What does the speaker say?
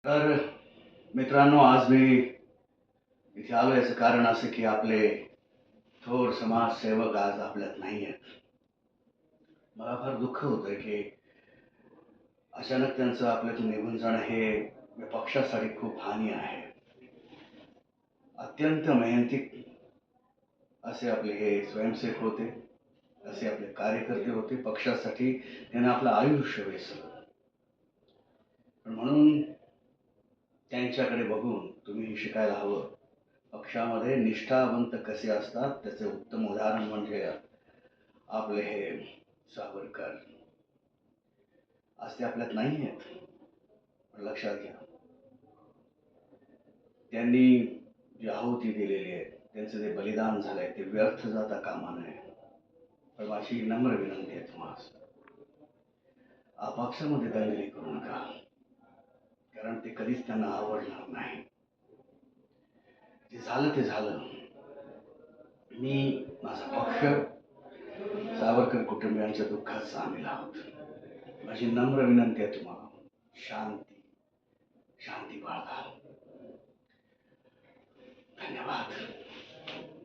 तर मित्रांनो, आज मी इथे आलो याचं कारण असं की आपले थोर समाजसेवक आज आपल्यात नाही आहेत. मला फार दुःख होतंय की अचानक त्यांचं आपल्यातून निघून जाणं हे या पक्षासाठी खूप हानी आहे. अत्यंत मेहनती असे आपले हे स्वयंसेवक होते, असे आपले कार्यकर्ते होते. पक्षासाठी त्यांनी आपलं आयुष्य वेचलं. पण म्हणून त्यांच्याकडे बघून तुम्ही शिकायला हवं. पक्षामध्ये निष्ठावंत कसे असतात त्याचे उत्तम उदाहरण म्हणजे आपले हे सावरकर. आज ते आपल्यात नाही आहेत. पण लक्षात घ्या, त्यांनी जी आहुती दिलेली आहे, त्यांचं जे बलिदान झालंय ते व्यर्थ जाता कामा नये. पण माझी नम्र विनंती आहे तुम्हाला, आपापसामध्ये दंगली करू नका, कारण ते कधीच त्यांना आवडणार नाही. जे झालं ते झालं. मी, माझा पक्ष, सावरकर कुटुंबियांच्या दुःखात सामील आहोत. माझी नम्र विनंती आहे तुम्हाला, शांती शांती बाळगा. धन्यवाद.